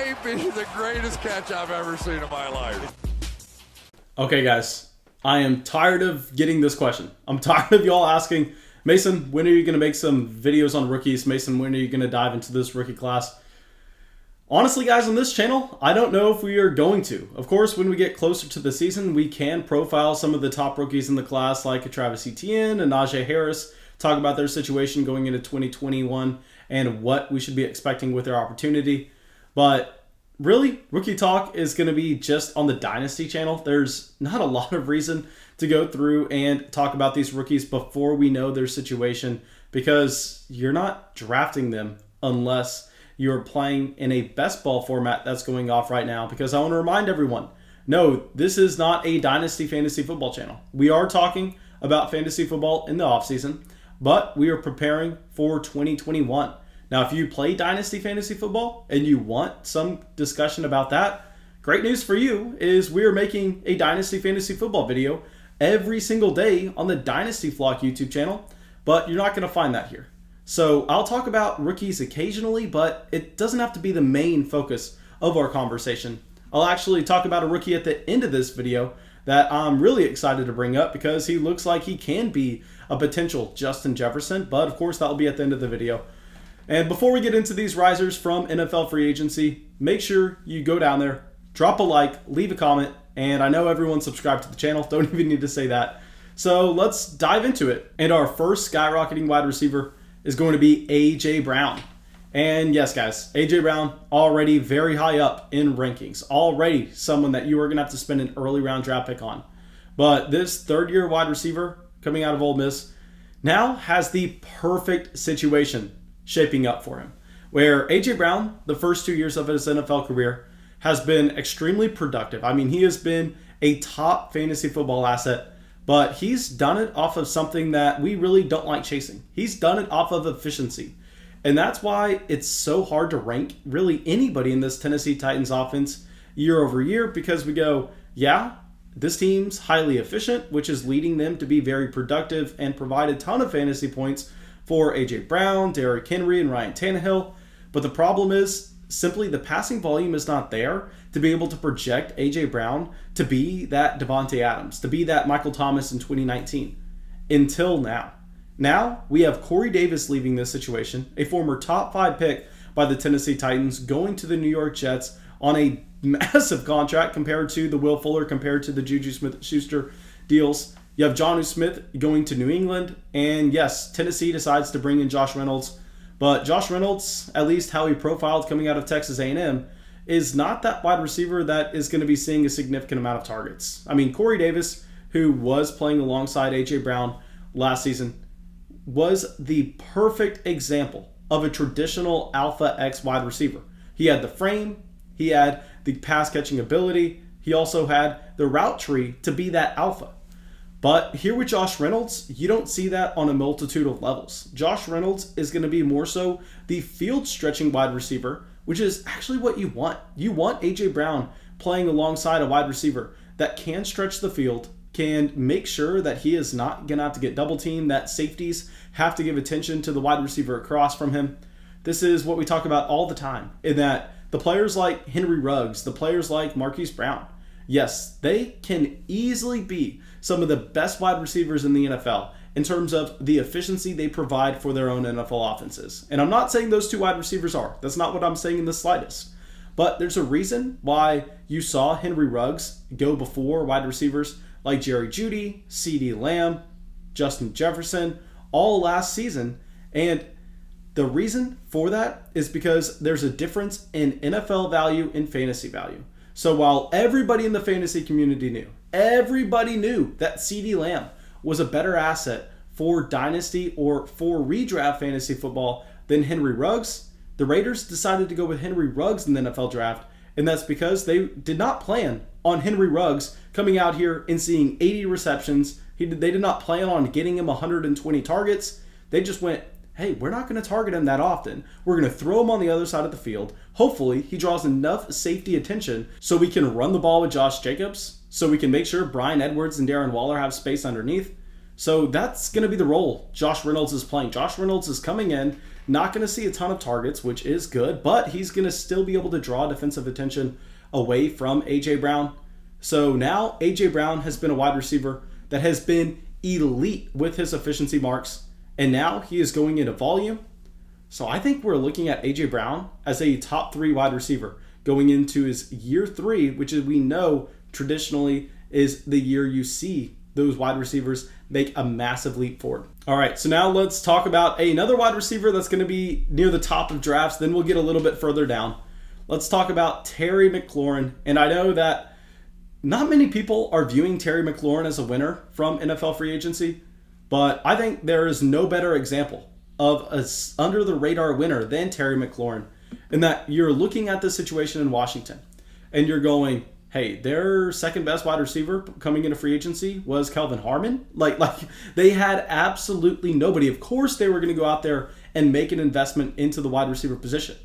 may be the greatest catch I've ever seen in my life. Okay, guys, I am tired of getting this question. I'm tired of y'all asking, Mason, when are you going to make some videos on rookies? Mason, when are you going to dive into this rookie class? Honestly, guys, on this channel, I don't know if we are going to. Of course, when we get closer to the season, we can profile some of the top rookies in the class, like a Travis Etienne and Najee Harris, talk about their situation going into 2021 and what we should be expecting with their opportunity. But really, Rookie Talk is going to be just on the Dynasty channel. There's not a lot of reason to go through and talk about these rookies before we know their situation, because you're not drafting them unless you're playing in a best ball format that's going off right now. Because I want to remind everyone, no, this is not a Dynasty fantasy football channel. We are talking about fantasy football in the offseason, but we are preparing for 2021. Now, if you play Dynasty fantasy football and you want some discussion about that, great news for you is we're making a Dynasty fantasy football video every single day on the Dynasty Flock YouTube channel, but you're not going to find that here. So I'll talk about rookies occasionally, but it doesn't have to be the main focus of our conversation. I'll actually talk about a rookie at the end of this video that I'm really excited to bring up because he looks like he can be a potential Justin Jefferson, but of course that'll be at the end of the video. And before we get into these risers from NFL free agency, make sure you go down there, drop a like, leave a comment, and I know everyone's subscribed to the channel, don't even need to say that. So let's dive into it. And our first skyrocketing wide receiver is going to be AJ Brown. And yes, guys, AJ Brown already very high up in rankings, already someone that you are going to have to spend an early round draft pick on. But this third-year wide receiver coming out of Ole Miss now has the perfect situation shaping up for him, where AJ Brown, the first 2 years of his NFL career, has been extremely productive. I mean, he has been a top fantasy football asset, but he's done it off of something that we really don't like chasing. He's done it off of efficiency. And that's why it's so hard to rank really anybody in this Tennessee Titans offense year over year, because we go, yeah, this team's highly efficient, which is leading them to be very productive and provide a ton of fantasy points for AJ Brown, Derrick Henry, and Ryan Tannehill. But the problem is simply the passing volume is not there to be able to project AJ Brown to be that Devontae Adams, to be that Michael Thomas in 2019 until now. Now we have Corey Davis leaving this situation, a former top 5 pick by the Tennessee Titans, going to the New York Jets on a massive contract compared to the Will Fuller, compared to the Juju Smith-Schuster deals. You have Jonnu Smith going to New England, and yes, Tennessee decides to bring in Josh Reynolds, but Josh Reynolds, at least how he profiled coming out of Texas A&M, is not that wide receiver that is going to be seeing a significant amount of targets. I mean, Corey Davis, who was playing alongside AJ Brown last season, was the perfect example of a traditional Alpha X wide receiver. He had the frame, he had the pass catching ability, he also had the route tree to be that alpha. But here with Josh Reynolds, you don't see that on a multitude of levels. Josh Reynolds is going to be more so the field stretching wide receiver, which is actually what you want. You want AJ Brown playing alongside a wide receiver that can stretch the field, can make sure that he is not going to have to get double teamed, that safeties have to give attention to the wide receiver across from him. This is what we talk about all the time, in that the players like Henry Ruggs, the players like Marquise Brown, yes, they can easily be some of the best wide receivers in the NFL in terms of the efficiency they provide for their own NFL offenses. And I'm not saying those two wide receivers are. That's not what I'm saying in the slightest. But there's a reason why you saw Henry Ruggs go before wide receivers like Jerry Jeudy, CeeDee Lamb, Justin Jefferson, all last season. And the reason for that is because there's a difference in NFL value and fantasy value. So while everybody in the fantasy community knew that CeeDee Lamb was a better asset for Dynasty or for redraft fantasy football than Henry Ruggs, the Raiders decided to go with Henry Ruggs in the NFL draft, and that's because they did not plan on Henry Ruggs coming out here and seeing 80 receptions. They did not plan on getting him 120 targets. They just went, hey, we're not going to target him that often. We're going to throw him on the other side of the field. Hopefully, he draws enough safety attention so we can run the ball with Josh Jacobs, so we can make sure Bryan Edwards and Darren Waller have space underneath. So that's going to be the role Josh Reynolds is playing. Josh Reynolds is coming in, not going to see a ton of targets, which is good, but he's going to still be able to draw defensive attention away from A.J. Brown. So now A.J. Brown has been a wide receiver that has been elite with his efficiency marks, and now he is going into volume. So I think we're looking at A.J. Brown as a top 3 wide receiver going into his year 3, which is, we know traditionally is the year you see those wide receivers make a massive leap forward. All right, so now let's talk about another wide receiver that's going to be near the top of drafts. Then we'll get a little bit further down. Let's talk about Terry McLaurin. And I know that not many people are viewing Terry McLaurin as a winner from NFL free agency, but I think there is no better example of a under-the-radar winner than Terry McLaurin, in that you're looking at the situation in Washington and you're going, hey, their second best wide receiver coming into free agency was Kelvin Harmon. Like they had absolutely nobody. Of course, they were going to go out there and make an investment into the wide receiver position.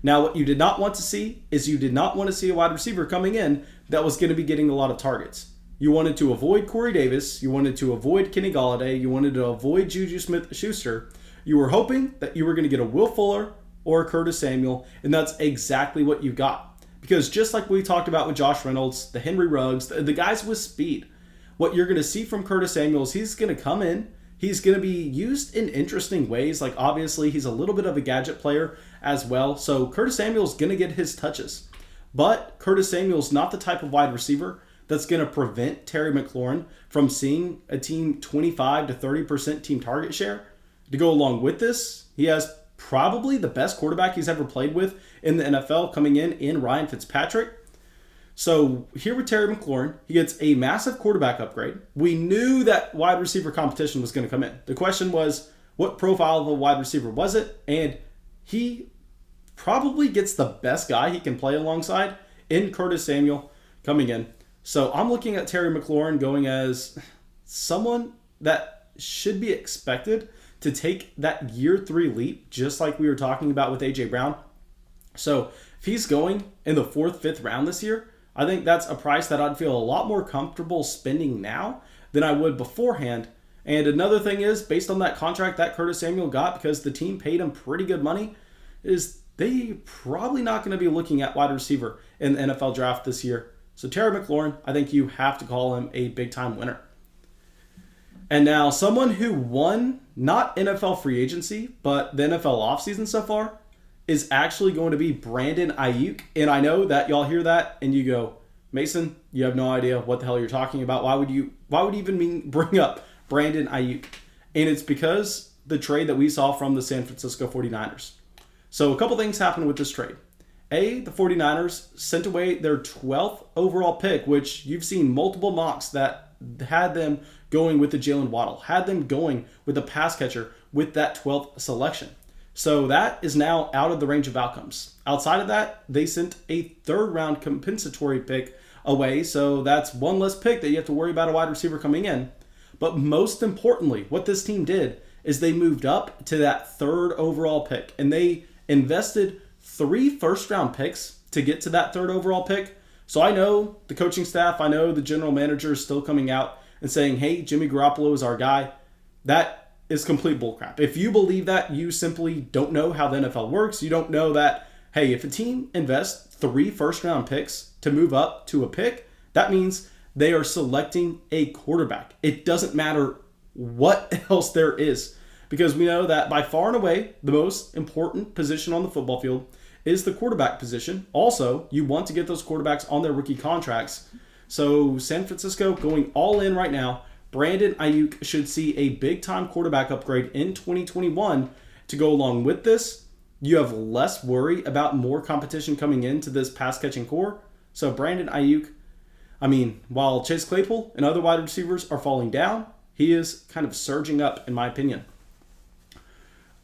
Now, what you did not want to see is you did not want to see a wide receiver coming in that was going to be getting a lot of targets. You wanted to avoid Corey Davis. You wanted to avoid Kenny Golladay. You wanted to avoid Juju Smith-Schuster. You were hoping that you were going to get a Will Fuller or a Curtis Samuel, and that's exactly what you got. Because just like we talked about with Josh Reynolds, the Henry Ruggs, the guys with speed, what you're going to see from Curtis Samuel is he's going to come in. He's going to be used in interesting ways. Like, obviously, he's a little bit of a gadget player as well. So Curtis Samuel's going to get his touches. But Curtis Samuel's not the type of wide receiver that's going to prevent Terry McLaurin from seeing a team 25 to 30% team target share. To go along with this, he has probably the best quarterback he's ever played with in the NFL coming in Ryan Fitzpatrick. So here with Terry McLaurin, he gets a massive quarterback upgrade. We knew that wide receiver competition was going to come in. The question was, what profile of a wide receiver was it? And he probably gets the best guy he can play alongside in Curtis Samuel coming in. So I'm looking at Terry McLaurin going as someone that should be expected to take that year 3 leap, just like we were talking about with A.J. Brown. So if he's going in the 4th, 5th round this year, I think that's a price that I'd feel a lot more comfortable spending now than I would beforehand. And another thing is, based on that contract that Curtis Samuel got, because the team paid him pretty good money, is they probably not going to be looking at wide receiver in the NFL draft this year. So Terry McLaurin, I think you have to call him a big-time winner. And now someone who won not NFL free agency, but the NFL offseason so far is actually going to be Brandon Aiyuk. And I know that y'all hear that and you go, Mason, you have no idea what the hell you're talking about. Why would you even bring up Brandon Aiyuk? And it's because the trade that we saw from the San Francisco 49ers. So a couple things happened with this trade. The 49ers sent away their 12th overall pick, which you've seen multiple mocks that had them going with the Jalen Waddle, had them going with a pass catcher with that 12th selection. So that is now out of the range of outcomes. Outside of that, they sent a 3rd round compensatory pick away. So that's one less pick that you have to worry about a wide receiver coming in. But most importantly, what this team did is they moved up to that 3rd overall pick, and they invested 3 first-round picks to get to that 3rd overall pick. So I know the coaching staff, I know the general manager is still coming out and saying, hey, Jimmy Garoppolo is our guy. That is complete bullcrap. If you believe that, you simply don't know how the NFL works. You don't know that, hey, if a team invests 3 first-round picks to move up to a pick, that means they are selecting a quarterback. It doesn't matter what else there is, because we know that by far and away, the most important position on the football field is the quarterback position. Also, you want to get those quarterbacks on their rookie contracts. So San Francisco going all in right now. Brandon Aiyuk should see a big-time quarterback upgrade in 2021. To go along with this, you have less worry about more competition coming into this pass-catching core. So Brandon Aiyuk, while Chase Claypool and other wide receivers are falling down, he is kind of surging up, in my opinion.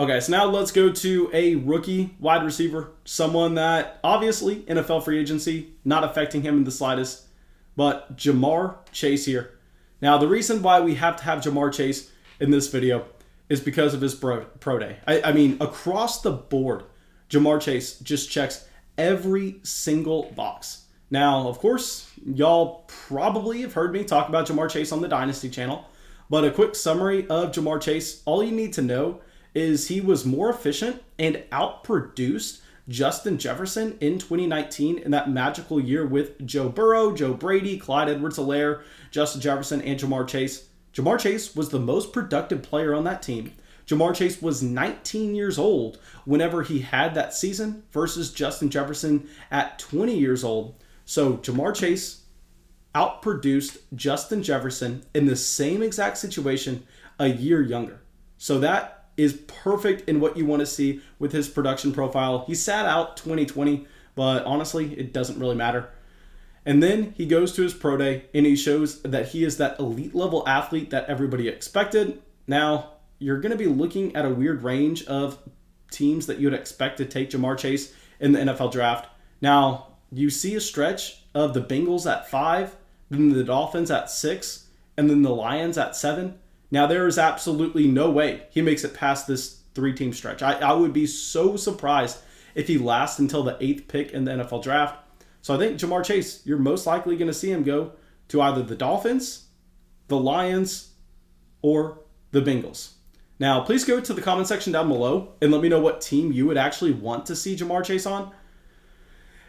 Okay, so now let's go to a rookie wide receiver, someone that obviously NFL free agency, not affecting him in the slightest, but JaMarr Chase here. Now, the reason why we have to have JaMarr Chase in this video is because of his pro day. Across the board, JaMarr Chase just checks every single box. Now, of course, y'all probably have heard me talk about JaMarr Chase on the Dynasty channel, But a quick summary of JaMarr Chase, all you need to know is he was more efficient and outproduced Justin Jefferson in 2019 in that magical year with Joe Burrow, Joe Brady, Clyde Edwards-Helaire, Justin Jefferson, and JaMarr Chase. JaMarr Chase was the most productive player on that team. JaMarr Chase was 19 years old whenever he had that season versus Justin Jefferson at 20 years old. So JaMarr Chase outproduced Justin Jefferson in the same exact situation a year younger. So that is perfect in what you want to see with his production profile. He sat out 2020, but honestly, it doesn't really matter. And then he goes to his pro day and he shows that he is that elite level athlete that everybody expected. Now, you're going to be looking at a weird range of teams that you would expect to take JaMarr Chase in the NFL draft. Now, you see a stretch of the Bengals at 5, then the Dolphins at 6, and then the Lions at 7. Now, there is absolutely no way he makes it past this 3-team stretch. I would be so surprised if he lasts until the 8th pick in the NFL draft. So I think JaMarr Chase, you're most likely going to see him go to either the Dolphins, the Lions, or the Bengals. Now, please go to the comment section down below and let me know what team you would actually want to see JaMarr Chase on.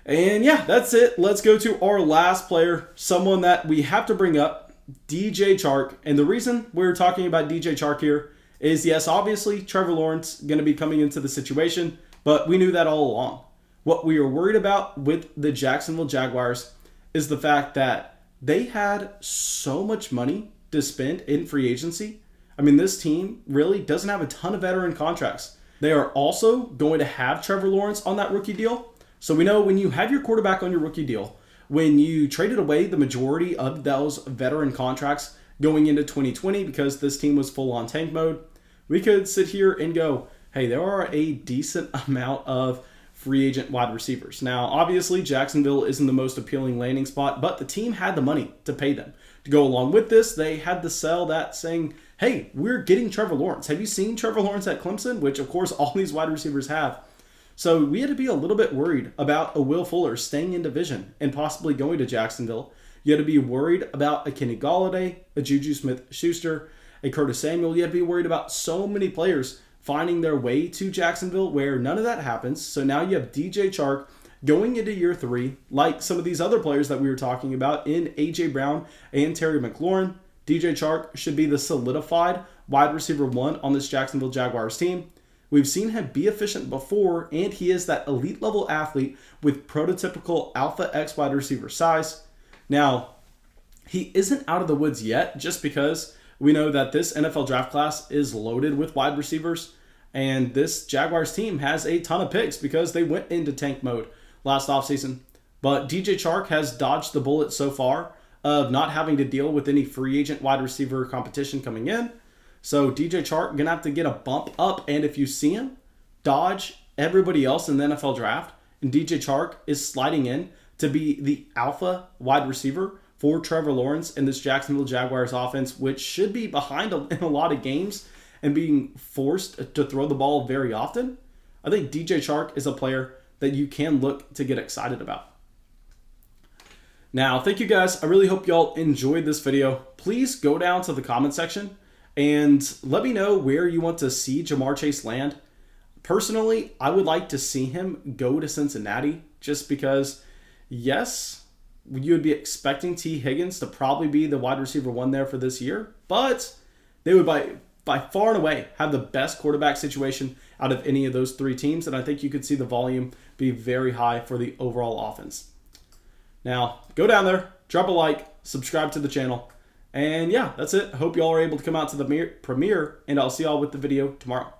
And yeah, that's it. Let's go to our last player, someone that we have to bring up, DJ Chark. And the reason we're talking about DJ Chark here is, yes, obviously Trevor Lawrence going to be coming into the situation, but we knew that all along. What we are worried about with the Jacksonville Jaguars is the fact that they had so much money to spend in free agency. I mean, this team really doesn't have a ton of veteran contracts. They are also going to have Trevor Lawrence on that rookie deal. So we know when you have your quarterback on your rookie deal, when you traded away the majority of those veteran contracts going into 2020 because this team was full on tank mode, we could sit here and go, hey, there are a decent amount of free agent wide receivers. Now, obviously, Jacksonville isn't the most appealing landing spot, but the team had the money to pay them. To go along with this, they had to sell that saying, hey, we're getting Trevor Lawrence. Have you seen Trevor Lawrence at Clemson? Which, of course, all these wide receivers have. So we had to be a little bit worried about a Will Fuller staying in division and possibly going to Jacksonville. You had to be worried about a Kenny Golladay, a Juju Smith-Schuster, a Curtis Samuel. You had to be worried about so many players finding their way to Jacksonville where none of that happens. So now you have DJ Chark going into year 3, like some of these other players that we were talking about in A.J. Brown and Terry McLaurin. DJ Chark should be the solidified wide receiver 1 on this Jacksonville Jaguars team. We've seen him be efficient before, and he is that elite level athlete with prototypical Alpha X wide receiver size. Now, he isn't out of the woods yet just because we know that this NFL draft class is loaded with wide receivers, and this Jaguars team has a ton of picks because they went into tank mode last offseason. But DJ Chark has dodged the bullet so far of not having to deal with any free agent wide receiver competition coming in. So DJ Chark going to have to get a bump up, and if you see him dodge everybody else in the NFL draft, and DJ Chark is sliding in to be the alpha wide receiver for Trevor Lawrence in this Jacksonville Jaguars offense, which should be behind in a lot of games and being forced to throw the ball very often, I think DJ Chark is a player that you can look to get excited about. Now, thank you guys. I really hope y'all enjoyed this video. Please go down to the comment section and let me know where you want to see JaMarr Chase land. Personally, I would like to see him go to Cincinnati just because, yes, you would be expecting T. Higgins to probably be the wide receiver 1 there for this year, but they would by far and away have the best quarterback situation out of any of those 3 teams, and I think you could see the volume be very high for the overall offense. Now, go down there, drop a like, subscribe to the channel, and yeah, that's it. I hope you all are able to come out to the premiere, and I'll see y'all with the video tomorrow.